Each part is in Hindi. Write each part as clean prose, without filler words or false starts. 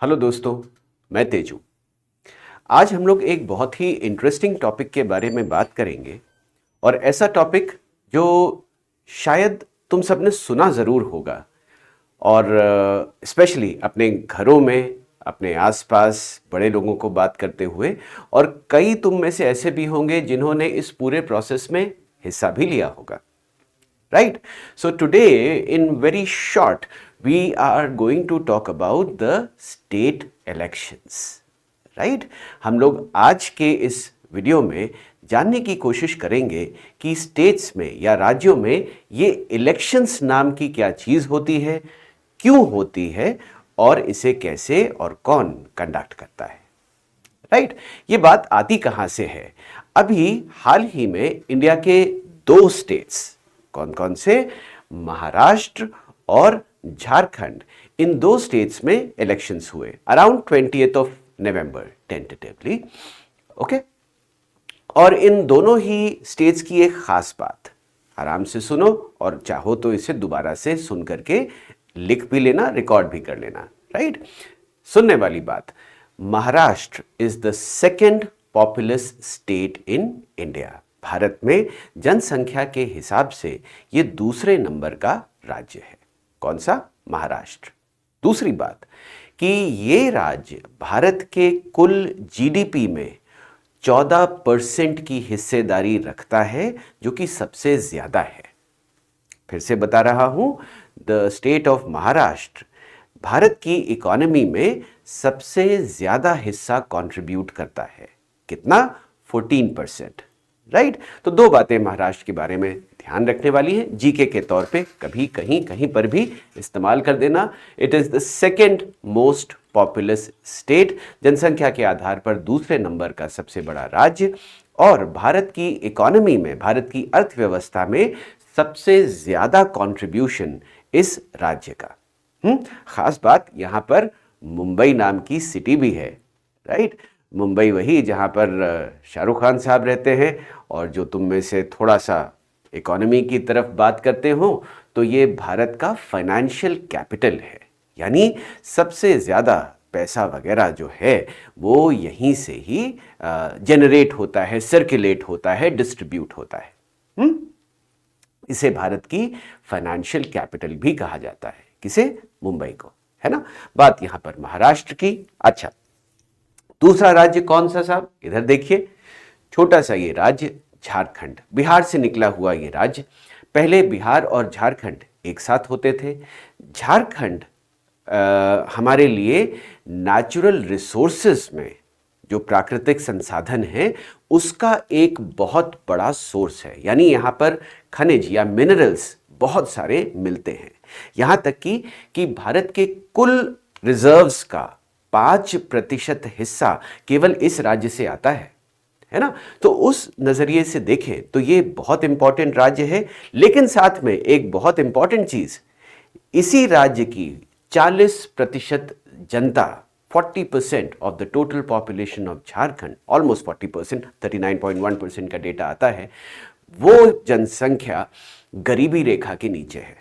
हेलो दोस्तों, मैं तेजू। आज हम लोग एक बहुत ही इंटरेस्टिंग टॉपिक के बारे में बात करेंगे और ऐसा टॉपिक जो शायद तुम सबने सुना ज़रूर होगा और स्पेशली अपने घरों में, अपने आसपास बड़े लोगों को बात करते हुए, और कई तुम में से ऐसे भी होंगे जिन्होंने इस पूरे प्रोसेस में हिस्सा भी लिया होगा। Right? So today, in very short, we are going to talk about the state elections. Right? हम लोग आज के इस वीडियो में जानने की कोशिश करेंगे कि स्टेट्स में या राज्यों में ये इलेक्शंस नाम की क्या चीज़ होती है, क्यों होती है और इसे कैसे और कौन कंडक्ट करता है। राइट? ये बात आती कहाँ से है? अभी हाल ही में इंडिया के दो स्टेट्स, कौन कौन से, महाराष्ट्र और झारखंड, इन दो स्टेट्स में इलेक्शंस हुए around 20th of November tentatively. Okay, और इन दोनों ही स्टेट्स की एक खास बात, आराम से सुनो और चाहो तो इसे दोबारा से सुन करके लिख भी लेना, रिकॉर्ड भी कर लेना। राइट? सुनने वाली बात, Maharashtra is the second populous state in India. Bharat में जनसंख्या के हिसाब से ये दूसरे नंबर का राज्य है। कौन सा? महाराष्ट्र। दूसरी बात कि ये राज्य भारत के कुल जीडीपी में 14% की हिस्सेदारी रखता है, जो कि सबसे ज्यादा है। फिर से बता रहा हूं, the state of Maharashtra Bharat की इकोनॉमी में सबसे ज्यादा हिस्सा कंट्रीब्यूट करता है। कितना? 14%। राइट? तो दो बातें महाराष्ट्र के बारे में ध्यान रखने वाली हैं, जीके के तौर पे कभी कहीं कहीं पर भी इस्तेमाल कर देना। It is the second most populous state, जनसंख्या के आधार पर दूसरे नंबर का सबसे बड़ा राज्य, और भारत की इकोनॉमी में, भारत की अर्थव्यवस्था में सबसे ज्यादा कंट्रीब्यूशन इस राज्य का। खास बात, यहां पर मुंबई नाम की सिटी भी है। राइट? मुंबई वही जहां पर शाहरुख खान साहब रहते हैं, और जो तुम में से थोड़ा सा इकोनॉमी की तरफ बात करते हो तो ये भारत का फाइनेंशियल कैपिटल है, यानी सबसे ज़्यादा पैसा वगैरह जो है वो यहीं से ही जनरेट होता है, सर्कुलेट होता है, डिस्ट्रीब्यूट होता है। इसे भारत की फाइनेंशियल कैपिटल भी कहा जाता है। किसे? मुंबई को, है ना। बात यहां पर महाराष्ट्र की। अच्छा, दूसरा राज्य कौन सा साहब? इधर देखिए, छोटा सा ये राज्य झारखंड, बिहार से निकला हुआ ये राज्य। पहले बिहार और झारखंड एक साथ होते थे। झारखंड हमारे लिए नेचुरल रिसोर्सेज में, जो प्राकृतिक संसाधन है, उसका एक बहुत बड़ा सोर्स है। यानी यहाँ पर खनिज या मिनरल्स बहुत सारे मिलते हैं। यहाँ तक कि भारत के कुल रिजर्व्स का 5% हिस्सा केवल इस राज्य से आता है ना। तो उस नजरिए से देखें तो ये बहुत इंपॉर्टेंट राज्य है। लेकिन साथ में एक बहुत इंपॉर्टेंट चीज, इसी राज्य की 40% जनता, 40% of the total population of Jharkhand, almost 40%, 39.1% का डेटा आता है, वो जनसंख्या गरीबी रेखा के नीचे है।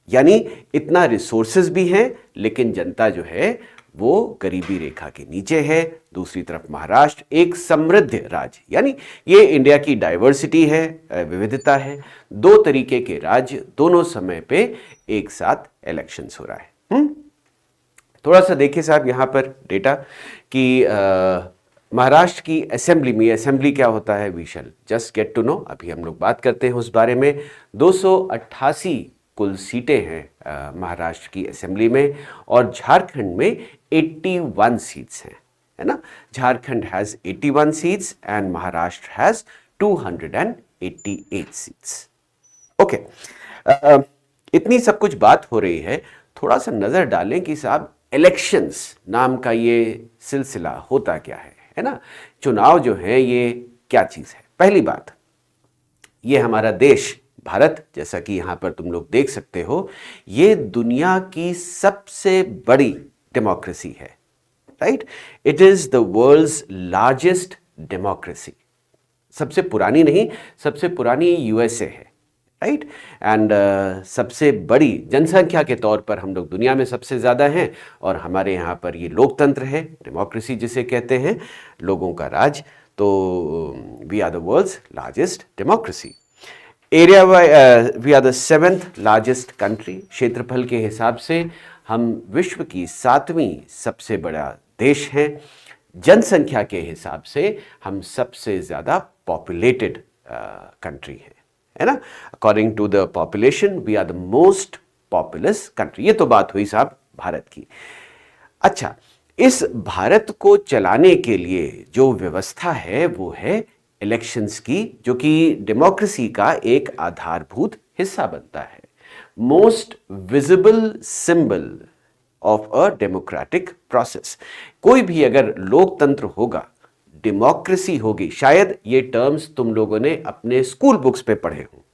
यानी इतना रिसोर्सेज भी हैं, लेकिन जनता जो है वो गरीबी रेखा के नीचे है। दूसरी तरफ महाराष्ट्र एक समृद्ध राज्य, यानी ये इंडिया की डाइवर्सिटी है, विविधता है। दो तरीके के राज्य, दोनों समय पे एक साथ इलेक्शंस हो रहा है। थोड़ा सा देखिए साहब यहाँ पर डेटा कि महाराष्ट्र की असेंबली में, असेंबली क्या होता है, we shall just get to know. अभी हम लोग बात करते हैं उस बारे में। 288 कुल सीटें हैं महाराष्ट्र की असेंबली में, और झारखंड में 81 सीट्स हैं, है ना। Jharkhand has 81 seats and Maharashtra has 288 seats. Okay, इतनी सब कुछ बात हो रही है, थोड़ा सा नजर डालें कि साहब इलेक्शंस नाम का ये सिलसिला होता क्या है ना। चुनाव जो है ये क्या चीज है? पहली बात, ये हमारा देश भारत, जैसा कि यहां पर तुम लोग देख सकते हो, ये दुनिया की सबसे बड़ी डेमोक्रेसी है। Right? It is the world's largest democracy. सबसे पुरानी नहीं, सबसे पुरानी यूएसए है, राइट। एंड सबसे बड़ी जनसंख्या के तौर पर हम लोग दुनिया में सबसे ज़्यादा हैं, और हमारे यहाँ पर ये लोकतंत्र है, डेमोक्रेसी जिसे कहते हैं, लोगों का राज। तो we are the world's largest democracy. Area we are the 7th largest country. क्षेत्रफल के हिसाब से हम विश्व की 7वीं सबसे बड़ा देश हैं। जनसंख्या के हिसाब से हम सबसे ज़्यादा पॉपुलेटेड कंट्री हैं, है ना। According to the population we are the most populous country. ये तो बात हुई साहब भारत की। अच्छा, इस भारत को चलाने के लिए जो व्यवस्था है वो है इलेक्शंस की, जो कि डेमोक्रेसी का एक आधारभूत हिस्सा बनता है। Most visible symbol of a democratic process. कोई भी अगर लोकतंत्र होगा, डेमोक्रेसी होगी, शायद ये टर्म्स तुम लोगों ने अपने स्कूल बुक्स पे पढ़े हो,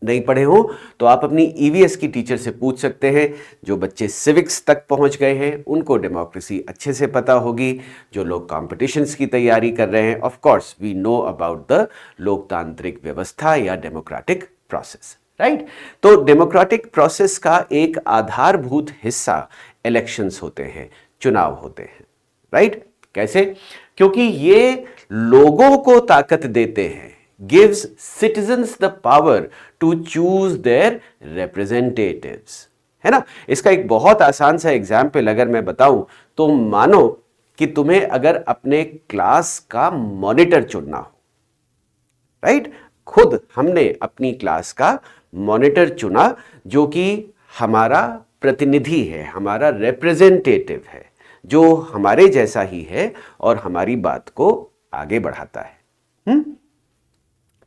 नहीं पढ़े हो तो आप अपनी ईवीएस की टीचर से पूछ सकते हैं। जो बच्चे सिविक्स तक पहुंच गए हैं उनको डेमोक्रेसी अच्छे से पता होगी। जो लोग कॉम्पिटिशन्स की तैयारी कर रहे हैं, of course we know about the लोकतांत्रिक व्यवस्था या डेमोक्रेटिक प्रोसेस, राइट। तो डेमोक्रेटिक प्रोसेस का एक आधारभूत हिस्सा इलेक्शंस होते हैं, चुनाव होते हैं, राइट। कैसे? क्योंकि ये लोगों को ताकत देते हैं, gives citizens the power to choose their representatives, है ना। इसका एक बहुत आसान सा एग्जाम्पल अगर मैं बताऊं तो मानो कि तुम्हें अगर अपने क्लास का मॉनिटर चुनना हो, राइट। खुद हमने अपनी क्लास का मॉनिटर चुना जो कि हमारा प्रतिनिधि है, हमारा रिप्रेजेंटेटिव है, जो हमारे जैसा ही है और हमारी बात को आगे बढ़ाता है।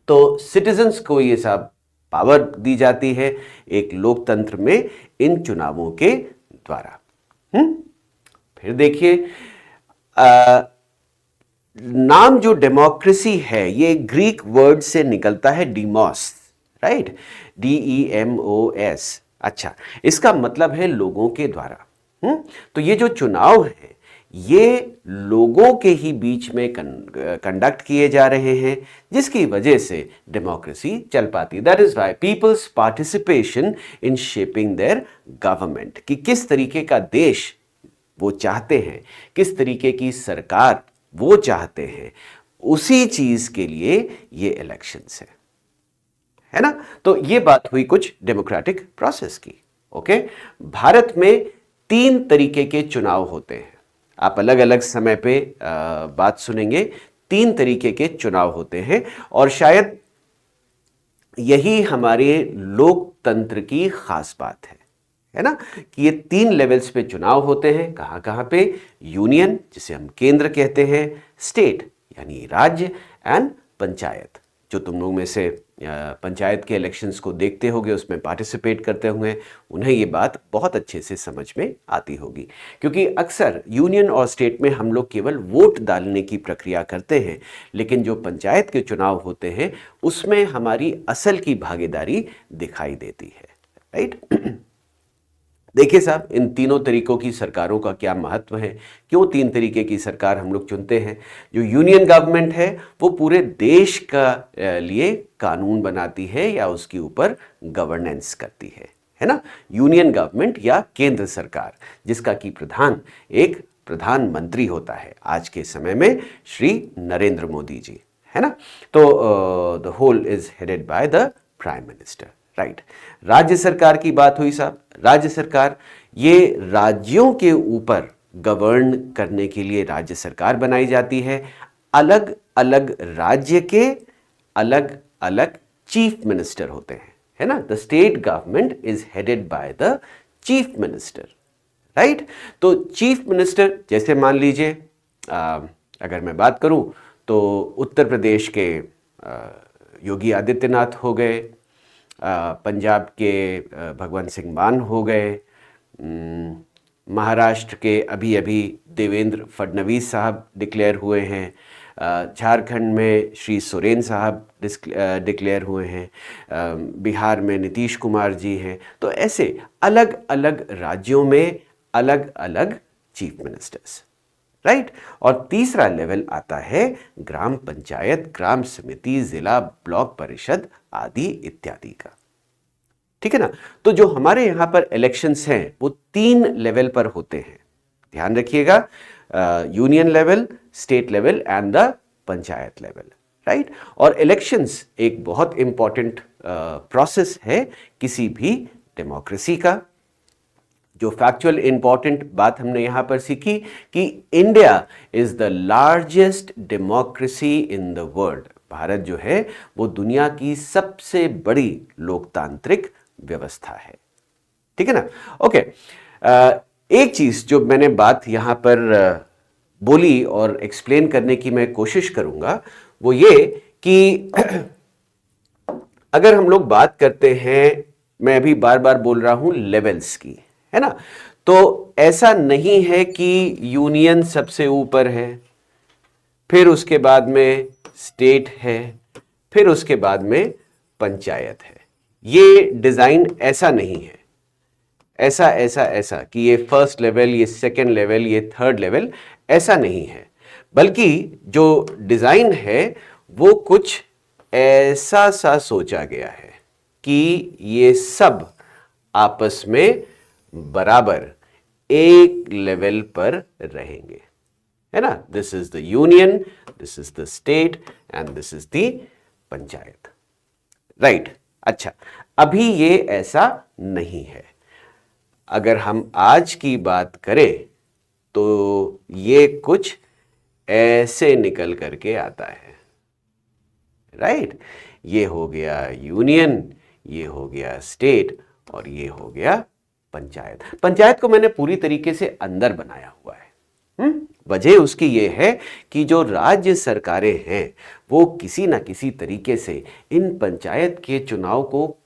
तो सिटीजन्स को ये सब पावर दी जाती है एक लोकतंत्र में इन चुनावों के द्वारा। फिर देखिए, नाम जो डेमोक्रेसी है ये ग्रीक वर्ड से निकलता है डीमोस, राइट, DEMOS। अच्छा, इसका मतलब है लोगों के द्वारा। तो ये जो चुनाव है ये लोगों के ही बीच में कंडक्ट किए जा रहे हैं, जिसकी वजह से डेमोक्रेसी चल पाती है। That is why people's participation in shaping their government, कि किस तरीके का देश वो चाहते हैं, किस तरीके की सरकार वो चाहते हैं, उसी चीज के लिए ये इलेक्शंस है ना। तो ये बात हुई कुछ डेमोक्रेटिक प्रोसेस की। ओके, भारत में 3 तरीके के चुनाव होते हैं। आप अलग अलग समय पे बात सुनेंगे। 3 तरीके के चुनाव होते हैं और शायद यही हमारे लोकतंत्र की खास बात है ना, कि ये 3 लेवल्स पे चुनाव होते हैं। कहां कहां पे? यूनियन, जिसे हम केंद्र कहते हैं, स्टेट यानी राज्य, एंड पंचायत। जो तुम लोग में से पंचायत के इलेक्शंस को देखते होंगे, उसमें पार्टिसिपेट करते होंगे, उन्हें ये बात बहुत अच्छे से समझ में आती होगी। क्योंकि अक्सर यूनियन और स्टेट में हम लोग केवल वोट डालने की प्रक्रिया करते हैं, लेकिन जो पंचायत के चुनाव होते हैं उसमें हमारी असल की भागीदारी दिखाई देती है, राइट। देखिए साहब, इन तीनों तरीकों की सरकारों का क्या महत्व है, क्यों 3 तरीके की सरकार हम लोग चुनते हैं। जो यूनियन गवर्नमेंट है वो पूरे देश का लिए कानून बनाती है या उसके ऊपर गवर्नेंस करती है ना। यूनियन गवर्नमेंट या केंद्र सरकार, जिसका कि प्रधान एक प्रधानमंत्री होता है, आज के समय में श्री नरेंद्र मोदी जी, है ना। तो the whole is headed by the prime minister, right. राज्य सरकार की बात हुई साहब। राज्य सरकार, ये राज्यों के ऊपर गवर्न करने के लिए राज्य सरकार बनाई जाती है। अलग अलग राज्य के अलग अलग चीफ मिनिस्टर होते हैं, है ना। The state government is headed by the chief minister, right. तो चीफ मिनिस्टर, जैसे मान लीजिए अगर मैं बात करूं तो उत्तर प्रदेश के योगी आदित्यनाथ हो गए, पंजाब के भगवंत सिंह मान हो गए, महाराष्ट्र के अभी अभी देवेंद्र फडणवीस साहब डिक्लेयर हुए हैं, झारखंड में श्री सोरेन साहब डिक्लेयर हुए हैं, बिहार में नीतीश कुमार जी हैं। तो ऐसे अलग अलग राज्यों में अलग अलग चीफ मिनिस्टर्स, राइट। और तीसरा लेवल आता है ग्राम पंचायत, ग्राम समिति, जिला, ब्लॉक परिषद आदि इत्यादि का। ठीक है ना। तो जो हमारे यहां पर इलेक्शंस हैं वो 3 लेवल पर होते हैं, ध्यान रखिएगा, union level, state level and the panchayat level, right. और इलेक्शंस एक बहुत इंपॉर्टेंट प्रोसेस है किसी भी डेमोक्रेसी का। जो फैक्चुअल इंपॉर्टेंट बात हमने यहां पर सीखी कि India is the largest democracy in the world. Bharat जो है वो दुनिया की सबसे बड़ी लोकतांत्रिक व्यवस्था है। ठीक है ना। ओके, एक चीज जो मैंने बात यहां पर बोली और एक्सप्लेन करने की मैं कोशिश करूंगा वो ये कि अगर हम लोग बात करते हैं, मैं अभी बार बार बोल रहा हूं लेवल्स की, है ना, तो ऐसा नहीं है कि यूनियन सबसे ऊपर है, फिर उसके बाद में स्टेट है, फिर उसके बाद में पंचायत है। ये डिजाइन ऐसा नहीं है, ऐसा ऐसा ऐसा कि ये फर्स्ट लेवल, ये सेकंड लेवल, ये थर्ड लेवल, ऐसा नहीं है। बल्कि जो डिजाइन है वो कुछ ऐसा सा सोचा गया है कि ये सब आपस में बराबर एक लेवल पर रहेंगे, है ना। This is the union, this is the state and this is the panchayat, right. अच्छा, अभी ये ऐसा नहीं है। अगर हम आज की बात करें तो ये कुछ ऐसे निकल करके आता है, राइट। ये हो गया यूनियन, ये हो गया स्टेट और ये हो गया पंचायत। पंचायत को मैंने पूरी तरीके से अंदर बनाया हुआ है। वजह उसकी ये है कि जो राज्य सरकारें हैं वो किसी ना किसी तरीके से इन पंचायत के चुनाव को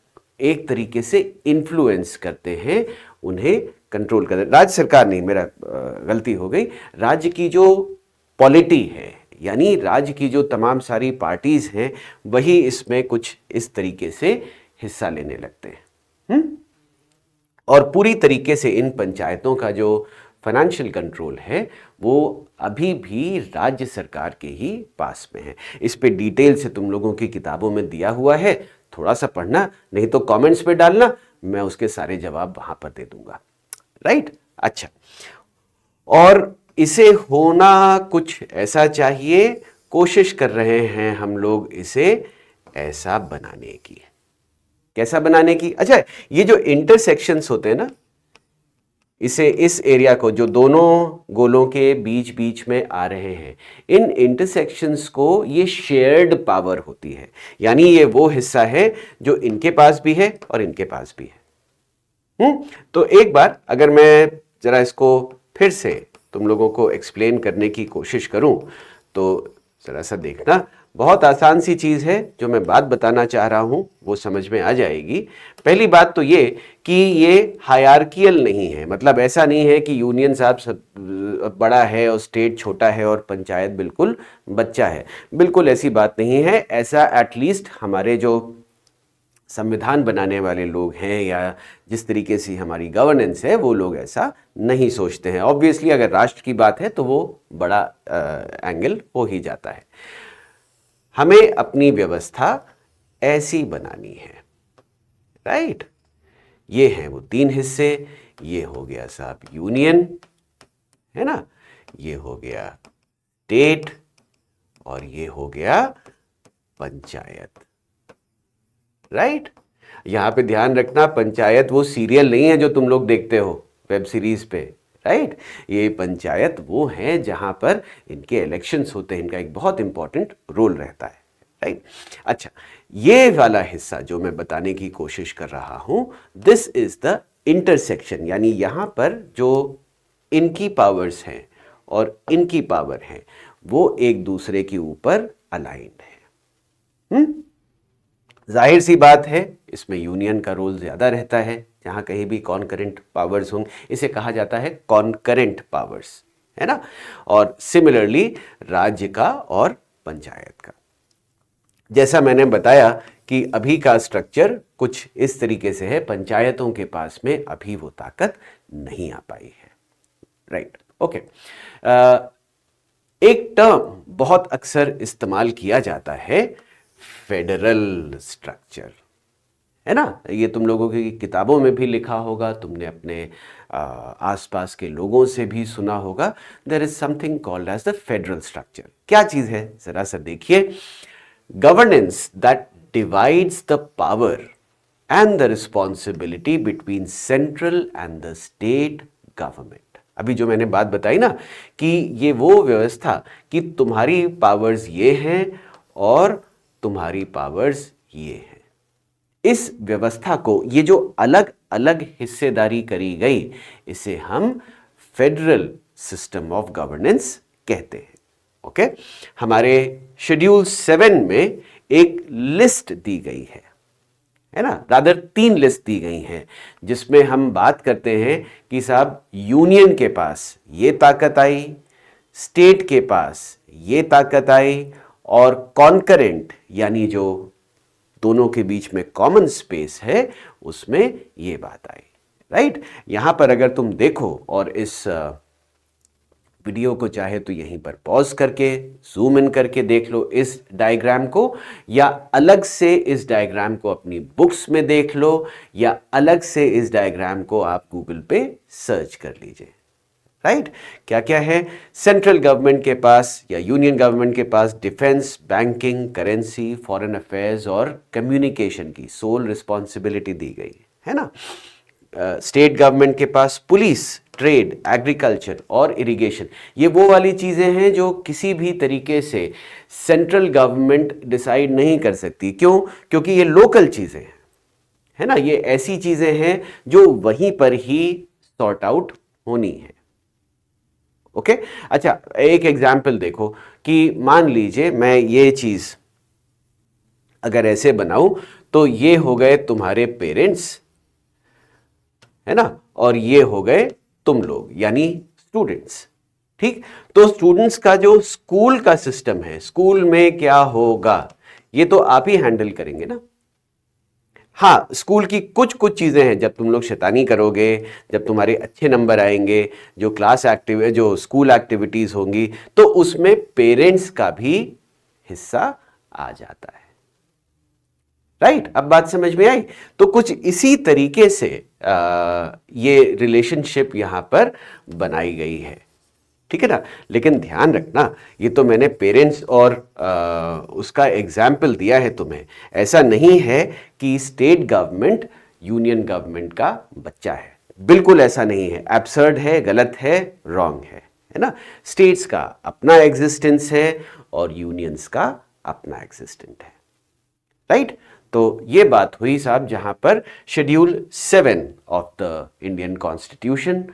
एक तरीके से इन्फ्लुएंस करते हैं, उन्हें कंट्रोल करते। राज्य सरकार नहीं, मेरा गलती हो गई, राज्य की जो पॉलिटी है, यानी राज्य की जो तमाम सारी पार्टीज हैं वही इसमें कुछ इस तरीके से हिस्सा लेने लगते हैं। और पूरी तरीके से इन पंचायतों का जो फाइनेंशियल कंट्रोल है वो अभी भी राज्य सरकार के ही पास में है। इस पे डिटेल से तुम लोगों की किताबों में दिया हुआ है, थोड़ा सा पढ़ना, नहीं तो कमेंट्स में डालना, मैं उसके सारे जवाब वहां पर दे दूंगा, राइट। अच्छा, और इसे होना कुछ ऐसा चाहिए, कोशिश कर रहे हैं हम लोग इसे ऐसा बनाने की। कैसा बनाने की? अच्छा, ये जो इंटरसेक्शंस होते हैं ना, इसे, इस एरिया को जो दोनों गोलों के बीच बीच में आ रहे हैं, इन इंटरसेक्शंस को ये शेयर्ड पावर होती है, यानी ये वो हिस्सा है जो इनके पास भी है और इनके पास भी है। तो एक बार अगर मैं जरा इसको फिर से तुम लोगों को एक्सप्लेन करने की कोशिश करूं तो जरा सा देखना, बहुत आसान सी चीज़ है, जो मैं बात बताना चाह रहा हूं वो समझ में आ जाएगी। पहली बात तो ये कि ये हायरार्कियल नहीं है, मतलब ऐसा नहीं है कि यूनियन साहब सब बड़ा है और स्टेट छोटा है और पंचायत बिल्कुल बच्चा है, बिल्कुल ऐसी बात नहीं है। ऐसा एटलीस्ट हमारे जो संविधान बनाने वाले लोग हैं या जिस तरीके से हमारी गवर्नेंस है वो लोग ऐसा नहीं सोचते हैं। ऑब्वियसली अगर राष्ट्र की बात है तो वो बड़ा एंगल हो ही जाता है। हमें अपनी व्यवस्था ऐसी बनानी है, राइट। ये हैं वो 3 हिस्से, ये हो गया साहब यूनियन, है ना, ये हो गया स्टेट और ये हो गया पंचायत, राइट। यहां पे ध्यान रखना, पंचायत वो सीरियल नहीं है जो तुम लोग देखते हो वेब सीरीज पे, राइट। ये पंचायत वो है जहां पर इनके इलेक्शंस होते हैं, इनका एक बहुत इंपॉर्टेंट रोल रहता है, राइट। अच्छा, ये वाला हिस्सा जो मैं बताने की कोशिश कर रहा हूं, दिस इज द इंटरसेक्शन, यानी यहां पर जो इनकी पावर्स हैं और इनकी पावर है वो एक दूसरे के ऊपर अलाइंड है। जाहिर सी बात है इसमें यूनियन का रोल ज़्यादा रहता है, जहाँ कहीं भी कॉन्करेंट पावर्स हों, इसे कहा जाता है कॉन्करेंट पावर्स, है ना। और सिमिलरली राज्य का और पंचायत का, जैसा मैंने बताया कि अभी का स्ट्रक्चर कुछ इस तरीके से है, पंचायतों के पास में अभी वो ताकत नहीं आ पाई है, राइट। ओके, एक टर्म बहुत अक्सर इस्तेमाल किया जाता है, फेडरल स्ट्रक्चर, है ना। ये तुम लोगों की किताबों में भी लिखा होगा, तुमने अपने आसपास के लोगों से भी सुना होगा। There is something called as the federal structure. क्या चीज है, जरा सा देखिए। Governance that divides the power and the responsibility between central and the state government. अभी जो मैंने बात बताई ना कि ये वो व्यवस्था कि तुम्हारी पावर्स ये हैं और तुम्हारी पावर्स ये हैं, इस व्यवस्था को, ये जो अलग अलग हिस्सेदारी करी गई, इसे हम फेडरल सिस्टम ऑफ गवर्नेंस कहते हैं। ओके, हमारे शेड्यूल 7 में एक लिस्ट दी गई है ना, रादर 3 लिस्ट दी गई हैं, जिसमें हम बात करते हैं कि साहब यूनियन के पास ये ताकत आई, स्टेट के पास ये ताकत आई, और कॉन्करेंट यानी जो दोनों के बीच में कॉमन स्पेस है उसमें ये बात आई। राइट, यहां पर अगर तुम देखो और इस वीडियो को चाहे तो यहीं पर पॉज करके जूम इन करके देख लो इस डायग्राम को, या अलग से इस डायग्राम को अपनी बुक्स में देख लो, या अलग से इस डायग्राम को आप गूगल पे सर्च कर लीजिए। राइट, क्या क्या है, सेंट्रल गवर्नमेंट के पास या यूनियन गवर्नमेंट के पास defence, banking, currency, foreign affairs और कम्युनिकेशन की सोल रिस्पॉन्सिबिलिटी दी गई है ना। स्टेट गवर्नमेंट के पास पुलिस, ट्रेड, एग्रीकल्चर और इरिगेशन, ये वो वाली चीज़ें हैं जो किसी भी तरीके से सेंट्रल गवर्नमेंट डिसाइड नहीं कर सकती। क्यों? क्योंकि ये लोकल चीज़ें हैं, है ना, ये ऐसी चीज़ें हैं जो वहीं पर ही सॉर्ट आउट होनी है। ओके, अच्छा एक एग्जाम्पल देखो कि मान लीजिए मैं ये चीज़ अगर ऐसे बनाऊं तो ये हो गए तुम्हारे पेरेंट्स, है ना, और ये हो गए तुम लोग यानी स्टूडेंट्स। ठीक, तो स्टूडेंट्स का जो स्कूल का सिस्टम है, स्कूल में क्या होगा ये तो आप ही हैंडल करेंगे ना। हाँ, स्कूल की कुछ कुछ चीज़ें हैं, जब तुम लोग शैतानी करोगे, जब तुम्हारे अच्छे नंबर आएंगे, जो स्कूल एक्टिविटीज़ होंगी, तो उसमें पेरेंट्स का भी हिस्सा आ जाता है। राइट, अब बात समझ में आई। तो कुछ इसी तरीके से ये रिलेशनशिप यहां पर बनाई गई है, ठीक है ना। लेकिन ध्यान रखना, ये तो मैंने पेरेंट्स और उसका एग्जाम्पल दिया है तुम्हें, ऐसा नहीं है कि स्टेट गवर्नमेंट यूनियन गवर्नमेंट का बच्चा है, बिल्कुल ऐसा नहीं है, एब्सर्ड है, गलत है, रॉन्ग है ना। स्टेट्स का अपना एग्जिस्टेंस है और यूनियंस का अपना एग्जिस्टेंस है। राइट, तो ये बात हुई साहब जहां पर schedule 7 of the Indian constitution,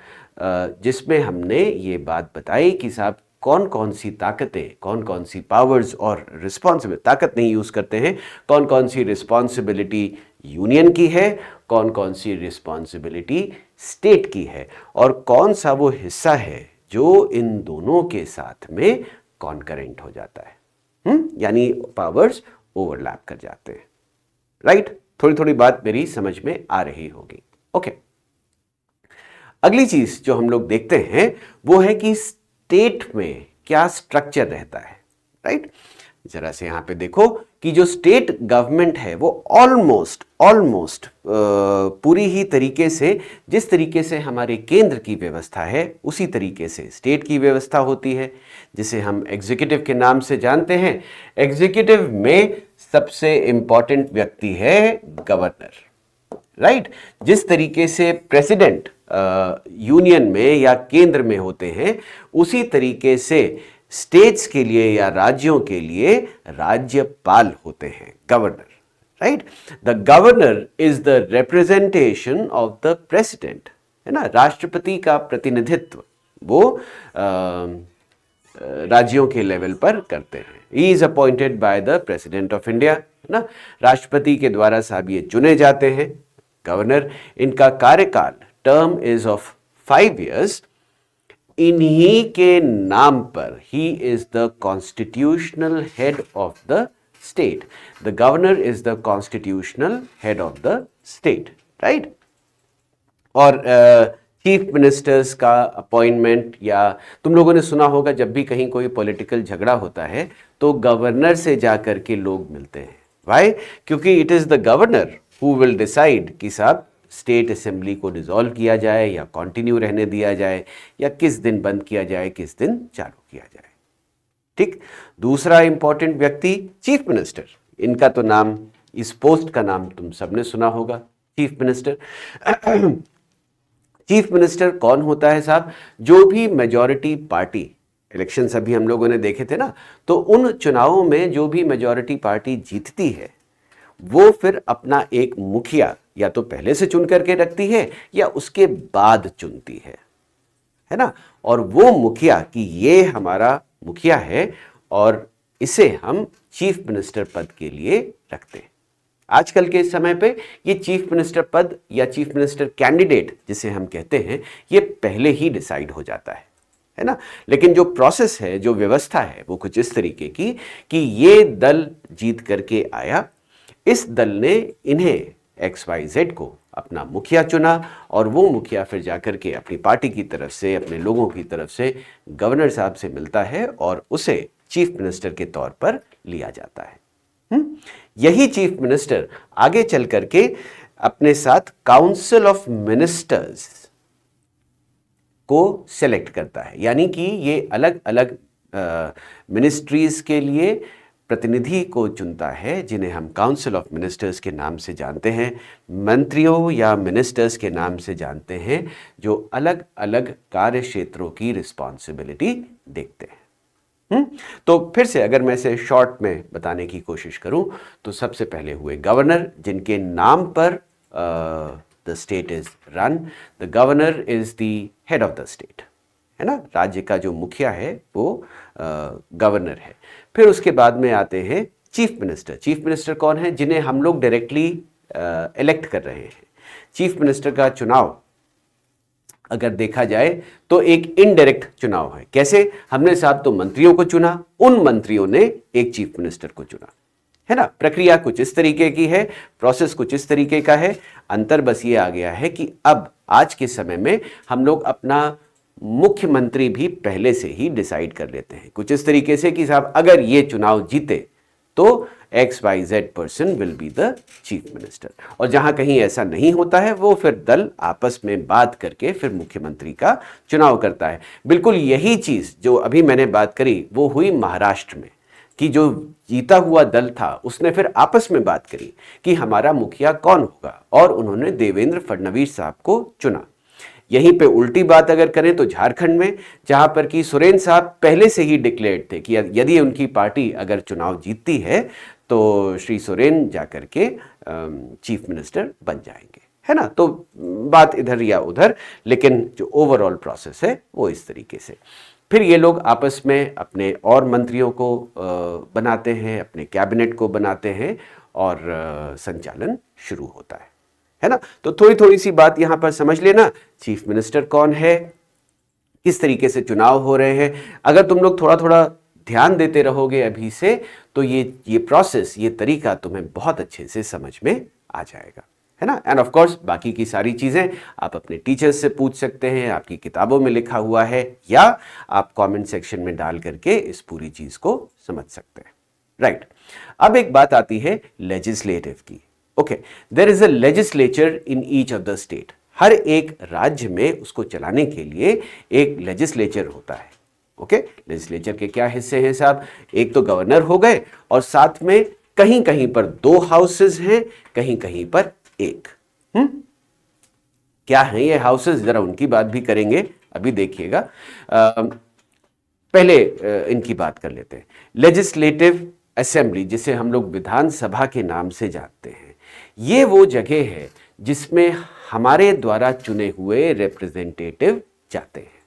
जिसमें हमने ये बात बताई कि साहब कौन कौन सी ताकतें, कौन कौन सी पावर्स और रिस्पॉन्सिबिलिटी, ताकत नहीं यूज़ करते हैं, कौन कौन सी रिस्पॉन्सिबिलिटी यूनियन की है, कौन कौन सी रिस्पॉन्सिबिलिटी स्टेट की है, और कौन सा वो हिस्सा है जो इन दोनों के साथ में कॉन्करेंट हो जाता है, यानी पावर्स ओवरलैप कर जाते हैं। राइट, थोड़ी थोड़ी बात मेरी समझ में आ रही होगी। ओके, अगली चीज जो हम लोग देखते हैं वो है कि स्टेट में क्या स्ट्रक्चर रहता है। राइट, जरा से यहां पे देखो कि जो स्टेट गवर्नमेंट है वो ऑलमोस्ट पूरी ही तरीके से, जिस तरीके से हमारे केंद्र की व्यवस्था है उसी तरीके से स्टेट की व्यवस्था होती है, जिसे हम एग्जीक्यूटिव के नाम से जानते हैं। एग्जीक्यूटिव में सबसे इंपॉर्टेंट व्यक्ति है गवर्नर। राइट, जिस तरीके से प्रेसिडेंट यूनियन में या केंद्र में होते हैं, उसी तरीके से स्टेट्स के लिए या राज्यों के लिए राज्यपाल होते हैं, governor. Right, the governor is the representation of the president, है ना, राष्ट्रपति का प्रतिनिधित्व वो राज्यों के लेवल पर करते हैं। He is appointed by the president of India, है ना, राष्ट्रपति के द्वारा साहब ये चुने जाते हैं गवर्नर। इनका कार्यकाल, टर्म इज ऑफ 5 years। इन्हीं के नाम पर he is the constitutional head of the state. The governor is the constitutional head of the state. Right, और चीफ मिनिस्टर्स का अपॉइंटमेंट, या तुम लोगों ने सुना होगा जब भी कहीं कोई पॉलिटिकल झगड़ा होता है तो गवर्नर से जाकर के लोग मिलते हैं। वाई? क्योंकि it is the governor who will decide कि साहब स्टेट असेंबली को डिसॉल्व किया जाए या कंटिन्यू रहने दिया जाए, या किस दिन बंद किया जाए, किस दिन चालू किया जाए। ठीक। दूसरा इंपॉर्टेंट व्यक्ति चीफ मिनिस्टर। इनका तो नाम, इस पोस्ट का नाम तुम सबने सुना होगा, चीफ मिनिस्टर। चीफ मिनिस्टर कौन होता है साहब? जो भी मेजॉरिटी पार्टी, इलेक्शंस अभी हम लोगों ने देखे थे ना, तो उन चुनावों में जो भी मेजॉरिटी पार्टी जीतती है वो फिर अपना एक मुखिया या तो पहले से चुन करके रखती है या उसके बाद चुनती है ना। और वो मुखिया कि ये हमारा मुखिया है और इसे हम चीफ मिनिस्टर पद के लिए रखते हैं। आजकल के समय पे ये चीफ मिनिस्टर पद या चीफ मिनिस्टर कैंडिडेट जिसे हम कहते हैं, ये पहले ही डिसाइड हो जाता है ना। लेकिन जो प्रोसेस है, जो व्यवस्था है, वो कुछ इस तरीके की कि ये दल जीत करके आया, इस दल ने इन्हें XYZ को अपना मुखिया चुना और वो मुखिया फिर जाकर के अपनी पार्टी की तरफ से, अपने लोगों की तरफ से गवर्नर साहब से मिलता है और उसे चीफ मिनिस्टर के तौर पर लिया जाता है। यही चीफ मिनिस्टर आगे चल करके अपने साथ काउंसिल ऑफ मिनिस्टर्स को सेलेक्ट करता है, यानी कि ये अलग अलग मिनिस्ट्रीज के लिए प्रतिनिधि को चुनता है, जिन्हें हम काउंसिल ऑफ मिनिस्टर्स के नाम से जानते हैं, मंत्रियों या मिनिस्टर्स के नाम से जानते हैं, जो अलग अलग कार्य क्षेत्रों की रिस्पॉन्सिबिलिटी देखते हैं। तो फिर से अगर मैं इसे शॉर्ट में बताने की कोशिश करूं तो सबसे पहले हुए गवर्नर, जिनके नाम पर the state is run. The governor is the head of the state, है ना। राज्य का जो मुखिया है वो गवर्नर है। फिर उसके बाद में आते हैं चीफ मिनिस्टर। चीफ मिनिस्टर कौन है? जिन्हें हम लोग डायरेक्टली इलेक्ट कर रहे हैं। चीफ मिनिस्टर का चुनाव अगर देखा जाए तो एक इनडायरेक्ट चुनाव है। कैसे? हमने साहब तो मंत्रियों को चुना, उन मंत्रियों ने एक चीफ मिनिस्टर को चुना, है ना। प्रक्रिया कुछ इस तरीके की है, प्रोसेस कुछ इस तरीके का है। अंतर बस ये आ गया है कि अब आज के समय में हम लोग अपना मुख्यमंत्री भी पहले से ही डिसाइड कर लेते हैं, कुछ इस तरीके से कि साहब अगर ये चुनाव जीते तो XYZ person will be the chief minister. और जहां कहीं ऐसा नहीं होता है वो फिर दल आपस में बात करके फिर मुख्यमंत्री का चुनाव करता है। बिल्कुल यही चीज जो अभी मैंने बात करी वो हुई महाराष्ट्र में, कि जो जीता हुआ दल था उसने फिर आपस में बात करी कि हमारा मुखिया कौन होगा, और उन्होंने देवेंद्र फडणवीस साहब को चुना। यहीं पे उल्टी बात अगर करें तो झारखंड में, जहां पर कि सोरेन साहब पहले से ही डिक्लेयर्ड थे कि यदि उनकी पार्टी अगर चुनाव जीतती है तो श्री सोरेन जाकर के चीफ मिनिस्टर बन जाएंगे, है ना। तो बात इधर या उधर, लेकिन जो ओवरऑल प्रोसेस है वो इस तरीके से। फिर ये लोग आपस में अपने और मंत्रियों को बनाते हैं, अपने कैबिनेट को बनाते हैं और संचालन शुरू होता है ना। तो थोड़ी थोड़ी सी बात यहां पर समझ लेना, चीफ मिनिस्टर कौन है, किस तरीके से चुनाव हो रहे हैं। अगर तुम लोग थोड़ा थोड़ा ध्यान देते रहोगे अभी से तो ये प्रोसेस, ये तरीका तुम्हें बहुत अच्छे से समझ में आ जाएगा, है ना। एंड ऑफ कोर्स बाकी की सारी चीज़ें आप अपने टीचर्स से पूछ सकते हैं, आपकी किताबों में लिखा हुआ है, या आप कमेंट सेक्शन में डाल करके इस पूरी चीज़ को समझ सकते हैं, राइट। अब एक बात आती है लेजिस्लेटिव की। Okay, there is a legislature in each of the state. हर एक राज्य में उसको चलाने के लिए एक लेजिस्लेचर होता है। ओके, लेजिस्लेचर के क्या हिस्से हैं साहब? एक तो गवर्नर हो गए, और साथ में कहीं कहीं पर 2 हाउसेस हैं, कहीं कहीं पर एक। क्या हैं ये हाउसेस? जरा उनकी बात भी करेंगे, अभी देखिएगा। पहले इनकी बात कर लेते हैं। लेजिस्लेटिव असेंबली, जिसे हम लोग विधानसभा के नाम से जानते हैं, ये वो जगह है जिसमें हमारे द्वारा चुने हुए रिप्रेजेंटेटिव जाते हैं।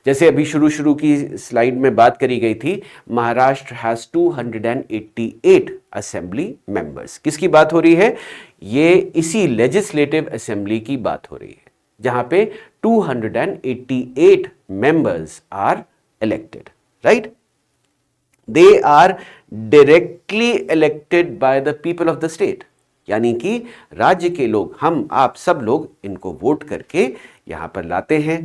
जैसे अभी शुरू की स्लाइड में बात करी गई थी, महाराष्ट्र हैज 288 असेंबली मेंबर्स। किसकी बात हो रही है? ये इसी लेजिस्लेटिव असेंबली की बात हो रही है, जहां पे 288 members are elected, right. They are directly elected by the people of the state, यानी कि राज्य के लोग, हम आप सब लोग इनको वोट करके यहां पर लाते हैं।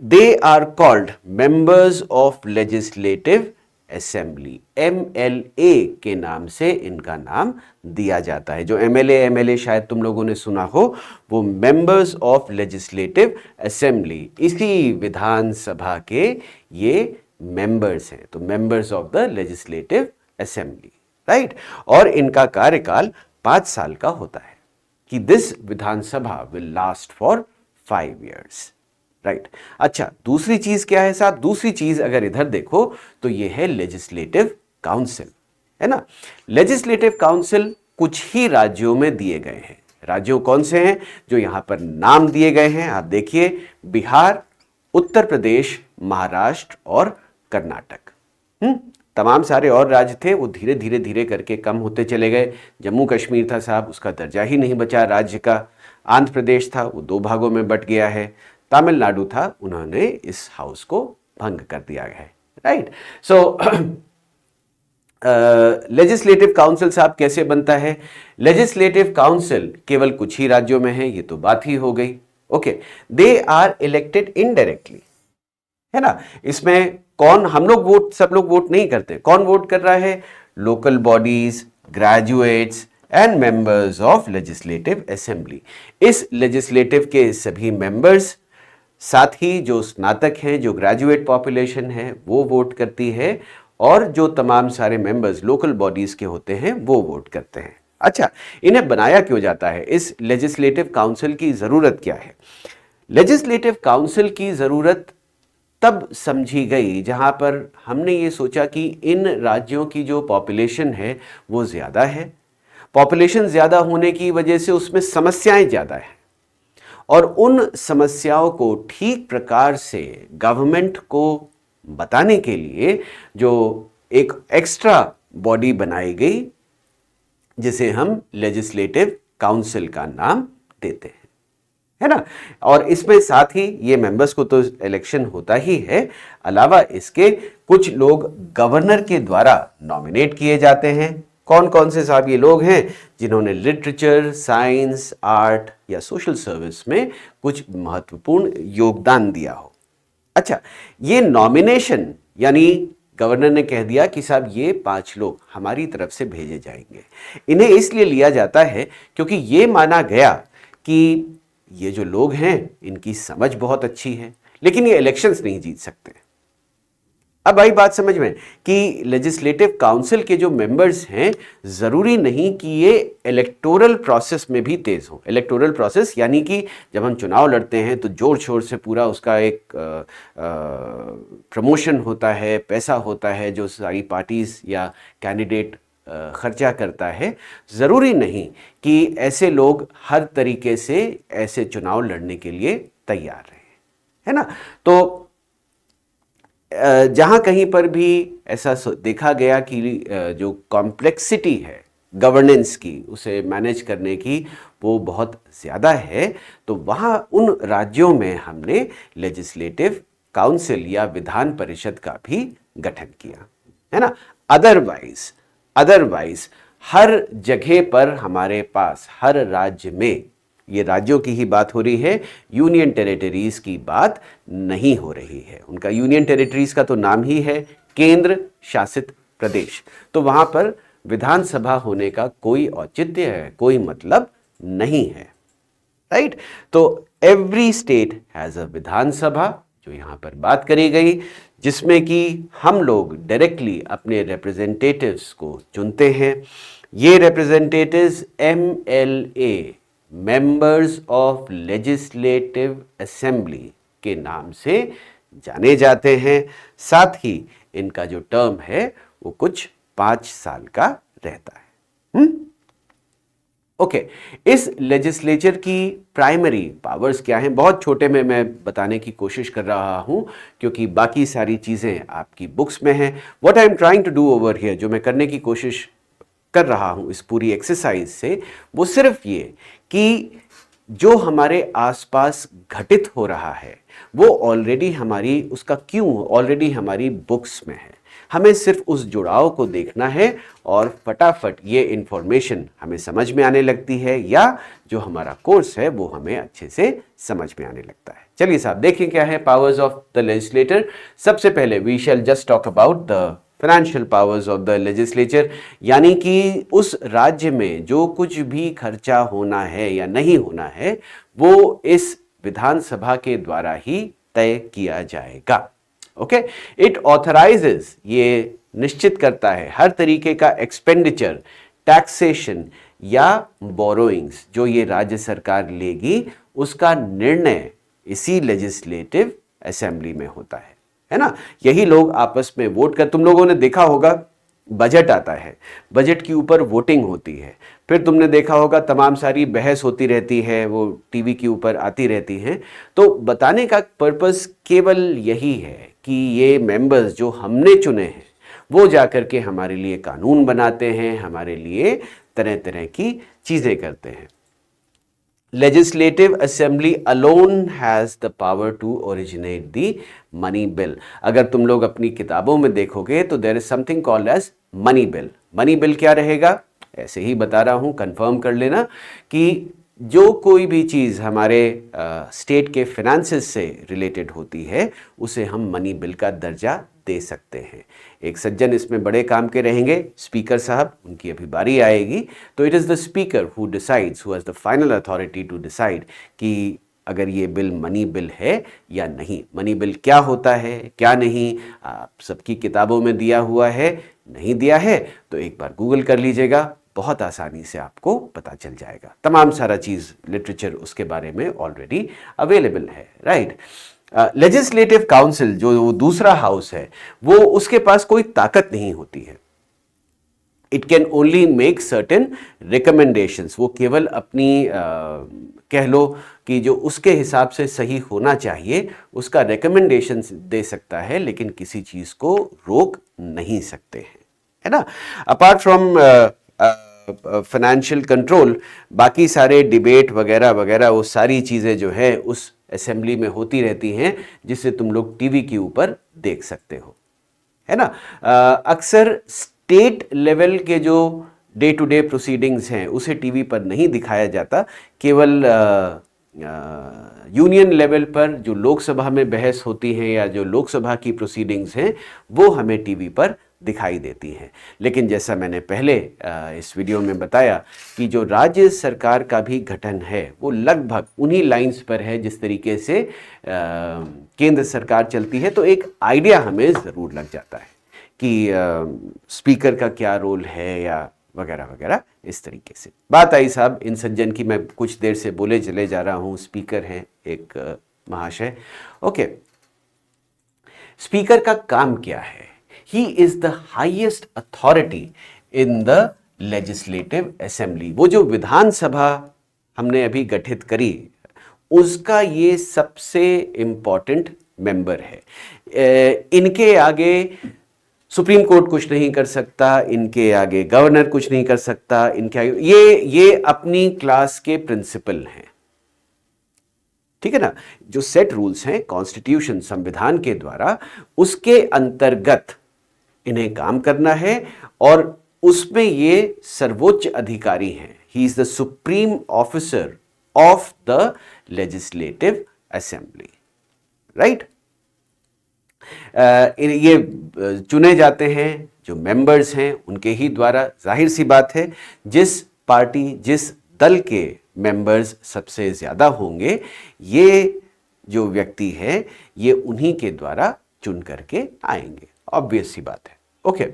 They are called members of legislative assembly, MLA के नाम से इनका नाम दिया जाता है। जो MLA शायद तुम लोगों ने सुना हो, वो मेंबर्स ऑफ लेजिस्लेटिव असेंबली, इसी विधानसभा के ये मेंबर्स हैं। तो members of the legislative assembly, right. और इनका कार्यकाल 5 साल का होता है कि this Vidhan Sabha will last for 5 years, right. अच्छा, दूसरी चीज क्या है साहब? दूसरी चीज अगर इधर देखो तो ये है लेजिस्लेटिव काउंसिल, है ना। लेजिस्लेटिव काउंसिल कुछ ही राज्यों में दिए गए हैं। राज्यों कौन से हैं जो यहां पर नाम दिए गए हैं? आप देखिए, बिहार, उत्तर प्रदेश, महाराष्ट्र और कर्नाटक। तमाम सारे और राज्य थे, वो धीरे धीरे धीरे करके कम होते चले गए। जम्मू कश्मीर था साहब, उसका दर्जा ही नहीं बचा राज्य का। आंध्र प्रदेश था, वो 2 भागों में बट गया है। तमिलनाडु था, उन्होंने इस हाउस को भंग कर दिया है, राइट। सो लेजिस्लेटिव काउंसिल साहब कैसे बनता है? लेजिस्लेटिव काउंसिल केवल कुछ ही राज्यों में है, ये तो बात ही हो गई। Okay, they are elected indirectly, है ना। इसमें कौन, हम लोग वोट, सब लोग वोट नहीं करते। कौन वोट कर रहा है? Local bodies, graduates and members of legislative assembly. इस लेजिस्लेटिव के सभी मेंबर्स, साथ ही जो स्नातक हैं, जो ग्रेजुएट पॉपुलेशन है, वो वोट करती है, और जो तमाम सारे मेंबर्स लोकल बॉडीज के होते हैं वो वोट करते हैं। अच्छा, इन्हें बनाया क्यों जाता है? इस लेजिस्लेटिव काउंसिल की जरूरत क्या है? लेजिस्लेटिव काउंसिल की जरूरत तब समझी गई जहां पर हमने ये सोचा कि इन राज्यों की जो पॉपुलेशन है वो ज़्यादा है। पॉपुलेशन ज़्यादा होने की वजह से उसमें समस्याएं ज़्यादा हैं, और उन समस्याओं को ठीक प्रकार से गवर्नमेंट को बताने के लिए जो एक एक्स्ट्रा बॉडी बनाई गई, जिसे हम लेजिस्लेटिव काउंसिल का नाम देते हैं, है ना। और इसमें साथ ही ये मेंबर्स को तो इलेक्शन होता ही है, अलावा इसके कुछ लोग गवर्नर के द्वारा नॉमिनेट किए जाते हैं। कौन कौन से साहब ये लोग हैं? जिन्होंने लिटरेचर, साइंस, आर्ट या सोशल सर्विस में कुछ महत्वपूर्ण योगदान दिया हो। अच्छा, ये नॉमिनेशन यानी गवर्नर ने कह दिया कि साहब ये 5 लोग हमारी तरफ से भेजे जाएंगे। इन्हें इसलिए लिया जाता है क्योंकि ये माना गया कि ये जो लोग हैं इनकी समझ बहुत अच्छी है, लेकिन ये इलेक्शंस नहीं जीत सकते। अब आई बात समझ में कि लेजिस्लेटिव काउंसिल के जो मेंबर्स हैं, जरूरी नहीं कि ये इलेक्टोरल प्रोसेस में भी तेज हो। इलेक्टोरल प्रोसेस यानी कि जब हम चुनाव लड़ते हैं तो जोर शोर से पूरा उसका एक प्रमोशन होता है, पैसा होता है जो सारी पार्टीज या कैंडिडेट खर्चा करता है। ज़रूरी नहीं कि ऐसे लोग हर तरीके से ऐसे चुनाव लड़ने के लिए तैयार रहे, है ना। तो जहाँ कहीं पर भी ऐसा देखा गया कि जो कॉम्प्लेक्सिटी है गवर्नेंस की, उसे मैनेज करने की, वो बहुत ज़्यादा है, तो वहाँ उन राज्यों में हमने लेजिस्लेटिव काउंसिल या विधान परिषद का भी गठन किया, है ना। अदरवाइज हर जगह पर हमारे पास, हर राज्य में, ये राज्यों की ही बात हो रही है, यूनियन टेरिटरीज की बात नहीं हो रही है। उनका यूनियन टेरिटरीज का तो नाम ही है केंद्र शासित प्रदेश, तो वहां पर विधानसभा होने का कोई औचित्य है, कोई मतलब नहीं है, राइट। तो एवरी स्टेट हैज अ विधानसभा, जो यहां पर बात करी गई, जिसमें कि हम लोग डायरेक्टली अपने रिप्रेजेंटेटिव्स को चुनते हैं। ये representatives MLA, members of legislative assembly के नाम से जाने जाते हैं। साथ ही इनका जो टर्म है वो कुछ 5 साल का रहता है। ओके, इस लेजिस्लेचर की प्राइमरी पावर्स क्या हैं? बहुत छोटे में मैं बताने की कोशिश कर रहा हूं क्योंकि बाकी सारी चीजें आपकी बुक्स में हैं। What I am trying to do over here, जो मैं करने की कोशिश कर रहा हूं इस पूरी एक्सरसाइज से, वो सिर्फ ये कि जो हमारे आसपास घटित हो रहा है वो ऑलरेडी हमारी, उसका क्यों ऑलरेडी हमारी बुक्स में है। हमें सिर्फ उस जुड़ाव को देखना है और फटाफट ये इंफॉर्मेशन हमें समझ में आने लगती है, या जो हमारा कोर्स है वो हमें अच्छे से समझ में आने लगता है। चलिए साहब, देखें क्या है पावर्स ऑफ द लेजिस्लेटर। सबसे पहले we shall just talk about the financial powers of the legislature, यानी कि उस राज्य में जो कुछ भी खर्चा होना है या नहीं होना है वो इस विधानसभा के द्वारा ही तय किया जाएगा। ओके, इट ऑथराइजेस, ये निश्चित करता है हर तरीके का एक्सपेंडिचर, टैक्सेशन या बोरोइंग्स जो ये राज्य सरकार लेगी, उसका निर्णय इसी लेजिस्लेटिव असेंबली में होता है ना। यही लोग आपस में वोट कर, तुम लोगों ने देखा होगा बजट आता है, बजट के ऊपर वोटिंग होती है, फिर तुमने देखा होगा तमाम सारी बहस होती रहती है, वो टीवी के ऊपर आती रहती हैं। तो बताने का पर्पस केवल यही है कि ये मेंबर्स जो हमने चुने हैं वो जाकर के हमारे लिए कानून बनाते हैं, हमारे लिए तरह तरह की चीज़ें करते हैं। Legislative assembly alone has the power to originate the money bill. अगर तुम लोग अपनी किताबों में देखोगे तो there is something called as money bill. Money bill क्या रहेगा, ऐसे ही बता रहा हूं, कंफर्म कर लेना कि जो कोई भी चीज़ हमारे स्टेट के फिनेंसेस से रिलेटेड होती है उसे हम मनी बिल का दर्जा दे सकते हैं। एक सज्जन इसमें बड़े काम के रहेंगे, स्पीकर साहब, उनकी अभी बारी आएगी। तो it is the speaker who decides, who has the final authority to decide कि अगर ये बिल मनी बिल है या नहीं। मनी बिल क्या होता है क्या नहीं, आप सबकी किताबों में दिया हुआ है, नहीं दिया है तो एक बार गूगल कर लीजिएगा, बहुत आसानी से आपको पता चल जाएगा। तमाम सारा चीज़ लिटरेचर उसके बारे में ऑलरेडी अवेलेबल है, राइट। लेजिस्लेटिव काउंसिल जो दूसरा हाउस है वो, उसके पास कोई ताकत नहीं होती है। It can only make certain recommendations, वो केवल अपनी कह लो कि जो उसके हिसाब से सही होना चाहिए उसका रिकमेंडेशन दे सकता है, लेकिन किसी चीज़ को रोक नहीं सकते हैं, है ना। अपार्ट फ्रॉम फाइनेंशियल कंट्रोल, बाकी सारे डिबेट वगैरह वगैरह वो सारी चीज़ें जो है उस असेंबली में होती रहती हैं, जिसे तुम लोग टीवी के ऊपर देख सकते हो, है ना। अक्सर स्टेट लेवल के जो डे टू डे प्रोसीडिंग्स हैं उसे टीवी पर नहीं दिखाया जाता, केवल यूनियन लेवल पर जो लोकसभा में बहस होती है या जो लोकसभा की प्रोसीडिंग्स हैं वो हमें टीवी पर दिखाई देती हैं। लेकिन जैसा मैंने पहले इस वीडियो में बताया कि जो राज्य सरकार का भी गठन है वो लगभग उन्हीं लाइंस पर है जिस तरीके से केंद्र सरकार चलती है, तो एक आइडिया हमें ज़रूर लग जाता है कि स्पीकर का क्या रोल है या वगैरह वगैरह। इस तरीके से बात आई साहब इन सज्जन की, मैं कुछ देर से बोले चले जा रहा हूँ। स्पीकर हैं एक महाशय। ओके, स्पीकर का काम क्या है? He is the highest authority in the legislative assembly. वो जो विधानसभा हमने अभी गठित करी उसका ये सबसे इम्पॉर्टेंट मेंबर है। इनके आगे सुप्रीम कोर्ट कुछ नहीं कर सकता, इनके आगे गवर्नर कुछ नहीं कर सकता, इनके आगे ये अपनी क्लास के प्रिंसिपल हैं, ठीक है ना। जो सेट रूल्स हैं कॉन्स्टिट्यूशन, संविधान के द्वारा, उसके अंतर्गत इन्हें काम करना है और उसमें ये सर्वोच्च अधिकारी हैं। He is the supreme officer of the legislative assembly, right. ये चुने जाते हैं जो मेंबर्स हैं उनके ही द्वारा। जाहिर सी बात है जिस पार्टी जिस दल के मेंबर्स सबसे ज़्यादा होंगे, ये जो व्यक्ति है ये उन्हीं के द्वारा चुन करके आएंगे, ऑब्वियस सी बात है। ओके,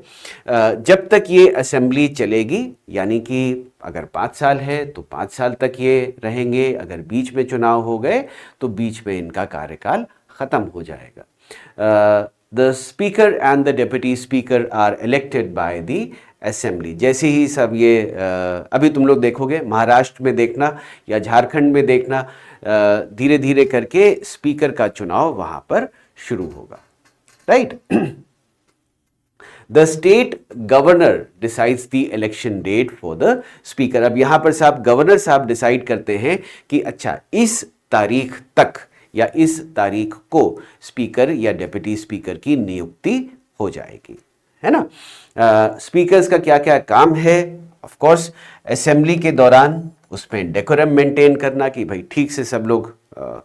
जब तक ये असेंबली चलेगी, यानी कि अगर 5 साल है तो 5 साल तक ये रहेंगे, अगर बीच में चुनाव हो गए तो बीच में इनका कार्यकाल ख़त्म हो जाएगा। The speaker and the deputy speaker are elected by the assembly। जैसे ही सब ये अभी तुम लोग देखोगे, महाराष्ट्र में देखना या झारखंड में देखना, धीरे धीरे करके स्पीकर का चुनाव वहाँ पर शुरू होगा, right. The state governor decides the election date for the speaker. अब यहाँ पर साहब गवर्नर साहब डिसाइड करते हैं कि अच्छा इस तारीख तक या इस तारीख को स्पीकर या डेप्यूटी स्पीकर की नियुक्ति हो जाएगी, है ना। स्पीकर्स का क्या क्या काम है, ऑफ कोर्स असेंबली के दौरान उसमें डेकोरम मेंटेन करना कि भाई ठीक से सब लोग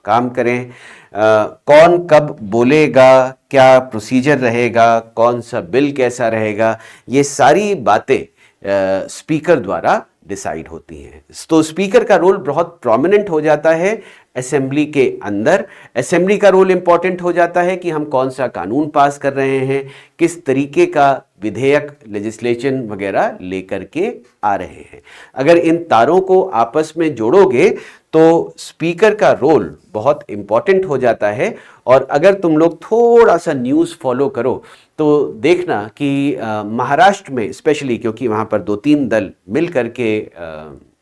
काम करें, कौन कब बोलेगा, क्या प्रोसीजर रहेगा, कौन सा बिल कैसा रहेगा, ये सारी बातें स्पीकर द्वारा डिसाइड होती हैं। तो स्पीकर का रोल बहुत प्रोमिनेंट हो जाता है असेंबली के अंदर। असेंबली का रोल इंपॉर्टेंट हो जाता है कि हम कौन सा कानून पास कर रहे हैं, किस तरीके का विधेयक, लेजिस्लेशन वगैरह लेकर के आ रहे हैं। अगर इन तारों को आपस में जोड़ोगे तो स्पीकर का रोल बहुत इंपॉर्टेंट हो जाता है। और अगर तुम लोग थोड़ा सा न्यूज़ फॉलो करो तो देखना कि महाराष्ट्र में स्पेशली, क्योंकि वहाँ पर 2-3 दल मिल करके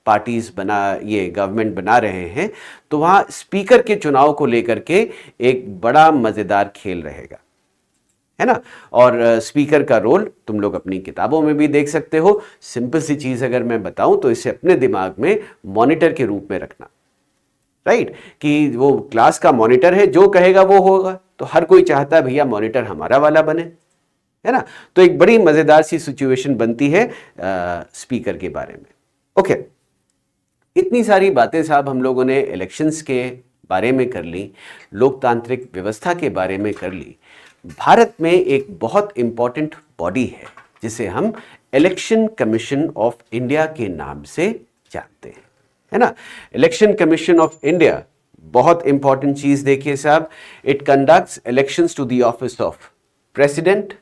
पार्टीज बना, ये गवर्नमेंट बना रहे हैं, तो वहाँ स्पीकर के चुनाव को लेकर के एक बड़ा मज़ेदार खेल रहेगा, है ना। और स्पीकर का रोल तुम लोग अपनी किताबों में भी देख सकते हो। सिंपल सी चीज़ अगर मैं बताऊं तो इसे अपने दिमाग में मॉनिटर के रूप में रखना, राइट, कि वो क्लास का मॉनिटर है, जो कहेगा वो होगा। तो हर कोई चाहता है भैया मॉनिटर हमारा वाला बने, है ना। तो एक बड़ी मजेदार सी सिचुएशन बनती है स्पीकर के बारे में। ओके, इतनी सारी बातें साहब हम लोगों ने इलेक्शंस के बारे में कर ली, लोकतांत्रिक व्यवस्था के बारे में कर ली। भारत में एक बहुत इंपॉर्टेंट बॉडी है जिसे हम इलेक्शन कमीशन ऑफ इंडिया के नाम से जानते हैं, है ना। इलेक्शन कमीशन ऑफ इंडिया बहुत इंपॉर्टेंट चीज देखिए साहब, it conducts elections to the office of president,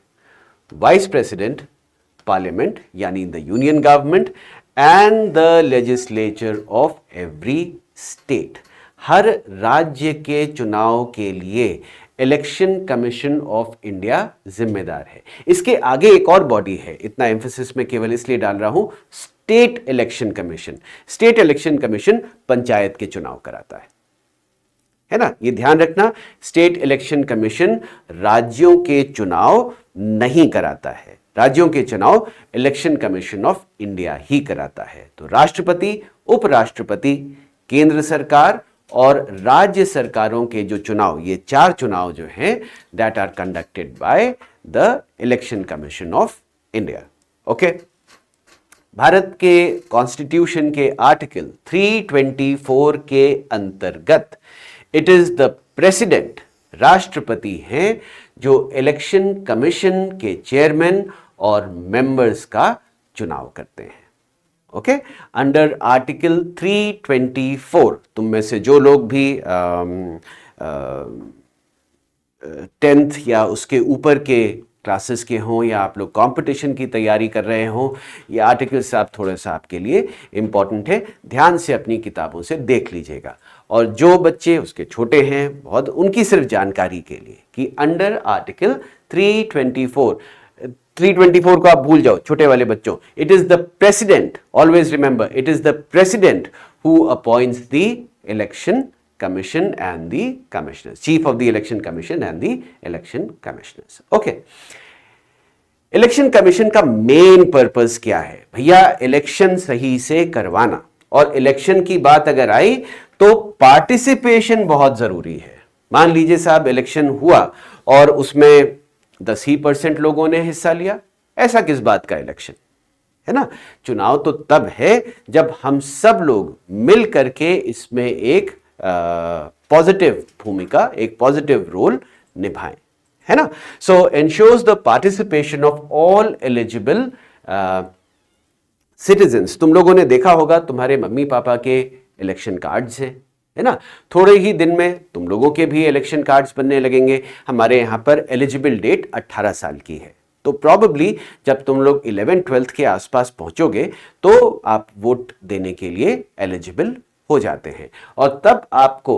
vice president, parliament यानी the union government and the legislature of every state. हर राज्य के चुनाव के लिए इलेक्शन कमीशन ऑफ इंडिया जिम्मेदार है। इसके आगे एक और बॉडी है, इतना एम्फेसिस मैं केवल इसलिए डाल रहा हूं, state election commission. State election commission panchayat के चुनाव कराता है ना। ये ध्यान रखना, स्टेट इलेक्शन कमीशन राज्यों के चुनाव नहीं कराता है, राज्यों के चुनाव इलेक्शन कमीशन ऑफ इंडिया ही कराता है। तो राष्ट्रपति, उपराष्ट्रपति, केंद्र सरकार और राज्य सरकारों के जो चुनाव, ये 4 चुनाव जो हैं, that are conducted by the election commission of India. Okay, Bharat के कॉन्स्टिट्यूशन के आर्टिकल 324 के अंतर्गत इट इज द प्रेसिडेंट, राष्ट्रपति हैं, जो इलेक्शन कमीशन के चेयरमैन और मेंबर्स का चुनाव करते हैं। ओके, अंडर आर्टिकल 324 तुम में से जो लोग भी 10th या उसके ऊपर के क्लासेस के हों या आप लोग कंपटीशन की तैयारी कर रहे हों, ये आर्टिकल साहब थोड़ा सा आपके लिए इंपॉर्टेंट है, ध्यान से अपनी किताबों से देख लीजिएगा। और जो बच्चे उसके छोटे हैं, बहुत उनकी सिर्फ जानकारी के लिए कि अंडर आर्टिकल 324 को आप भूल जाओ छोटे वाले बच्चों, it is the president, always remember, it is the president who appoints the election commission and the commissioners, chief of the election commission and the election commissioners. Okay, election commission का मेन पर्पस क्या है भैया? इलेक्शन सही से करवाना। और इलेक्शन की बात अगर आई तो पार्टिसिपेशन बहुत जरूरी है। मान लीजिए साहब इलेक्शन हुआ और उसमें 10% लोगों ने हिस्सा लिया, ऐसा किस बात का इलेक्शन है ना। चुनाव तो तब है जब हम सब लोग मिल करके इसमें एक पॉजिटिव भूमिका, एक पॉजिटिव रोल निभाएं, है ना। So ensures the participation of all eligible citizens. तुम लोगों ने देखा होगा तुम्हारे मम्मी पापा के इलेक्शन कार्ड्स हैं, है ना। थोड़े ही दिन में तुम लोगों के भी इलेक्शन कार्ड्स बनने लगेंगे। हमारे यहां पर एलिजिबल डेट 18 साल की है, तो प्रॉबेबली जब तुम लोग 11th-12th के आसपास पहुंचोगे तो आप वोट देने के लिए एलिजिबल हो जाते हैं। और तब आपको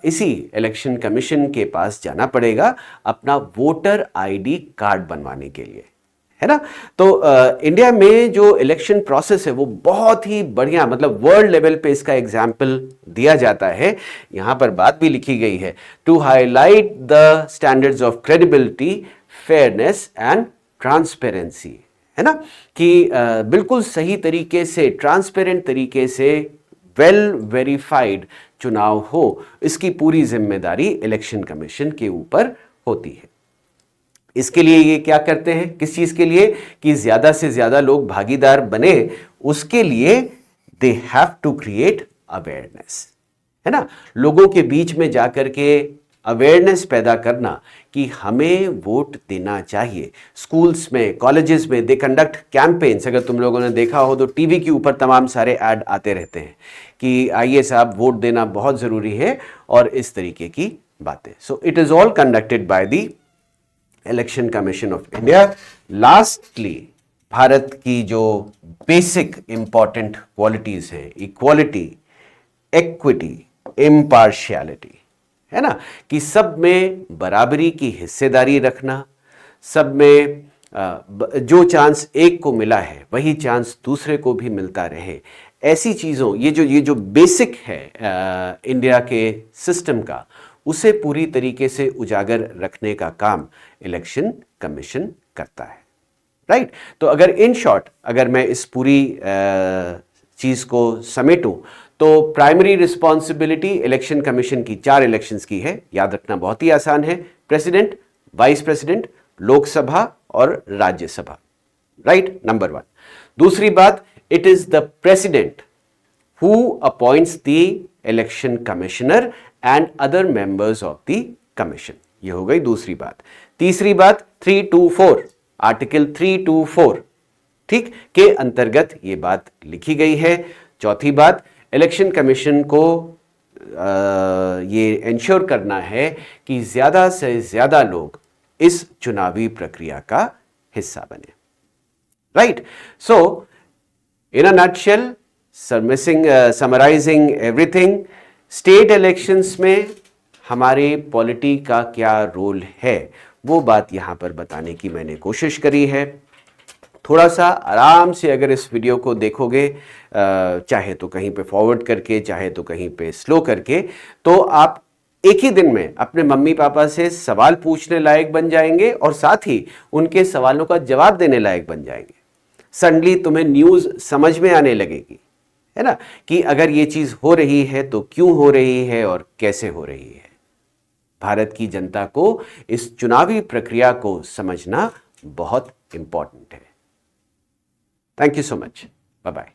इसी इलेक्शन कमीशन के पास जाना पड़ेगा अपना वोटर आईडी कार्ड बनवाने के लिए, है ना। तो इंडिया में जो इलेक्शन प्रोसेस है वो बहुत ही बढ़िया, मतलब वर्ल्ड लेवल पे इसका एग्जाम्पल दिया जाता है। यहां पर बात भी लिखी गई है, to highlight the standards of credibility, fairness and transparency, है ना, कि बिल्कुल सही तरीके से, ट्रांसपेरेंट तरीके से वेल वेरीफाइड चुनाव हो, इसकी पूरी जिम्मेदारी इलेक्शन कमीशन के ऊपर होती है। इसके लिए ये क्या करते हैं, किस चीज के लिए, कि ज्यादा से ज्यादा लोग भागीदार बने, उसके लिए they have to create awareness, है ना। लोगों के बीच में जाकर के अवेयरनेस पैदा करना कि हमें वोट देना चाहिए। स्कूल्स में, कॉलेजेस में दे कंडक्ट कैंपेन्स। अगर तुम लोगों ने देखा हो तो टीवी के ऊपर तमाम सारे ऐड आते रहते हैं कि आइए साहब वोट देना बहुत ज़रूरी है और इस तरीके की बातें। So it is all conducted by the election commission of India. Lastly, Bharat की जो बेसिक इंपॉर्टेंट क्वालिटीज़ हैं, इक्वालिटी, एक्विटी, इम्पार्शियलिटी, है ना, कि सब में बराबरी की हिस्सेदारी रखना, सब में जो चांस एक को मिला है वही चांस दूसरे को भी मिलता रहे, ऐसी चीज़ों, ये जो बेसिक है इंडिया के सिस्टम का, उसे पूरी तरीके से उजागर रखने का काम इलेक्शन कमीशन करता है, राइट। तो अगर इन शॉर्ट, अगर मैं इस पूरी चीज़ को समेटूं तो प्राइमरी रिस्पॉन्सिबिलिटी इलेक्शन कमीशन की 4 इलेक्शंस की है, याद रखना बहुत ही आसान है, प्रेसिडेंट, वाइस प्रेसिडेंट, लोकसभा और राज्यसभा, राइट, नंबर 1। दूसरी बात, it is the president who appoints the election commissioner and other members of the commission, ये हो गई दूसरी बात। तीसरी बात, 324, आर्टिकल 324, ठीक, के अंतर्गत ये बात लिखी गई है। चौथी बात, इलेक्शन कमीशन को ये इंश्योर करना है कि ज़्यादा से ज़्यादा लोग इस चुनावी प्रक्रिया का हिस्सा बने, right. So in a nutshell, summarising everything, state elections में हमारे पॉलिटी का क्या रोल है, वो बात यहाँ पर बताने की मैंने कोशिश करी है। थोड़ा सा आराम से अगर इस वीडियो को देखोगे, चाहे तो कहीं पे फॉरवर्ड करके, चाहे तो कहीं पे स्लो करके, तो आप एक ही दिन में अपने मम्मी पापा से सवाल पूछने लायक बन जाएंगे और साथ ही उनके सवालों का जवाब देने लायक बन जाएंगे। सडनली तुम्हें न्यूज़ समझ में आने लगेगी, है ना, कि अगर ये चीज़ हो रही है तो क्यों हो रही है और कैसे हो रही है। भारत की जनता को इस चुनावी प्रक्रिया को समझना बहुत इंपॉर्टेंट है। Thank you so much. Bye-bye.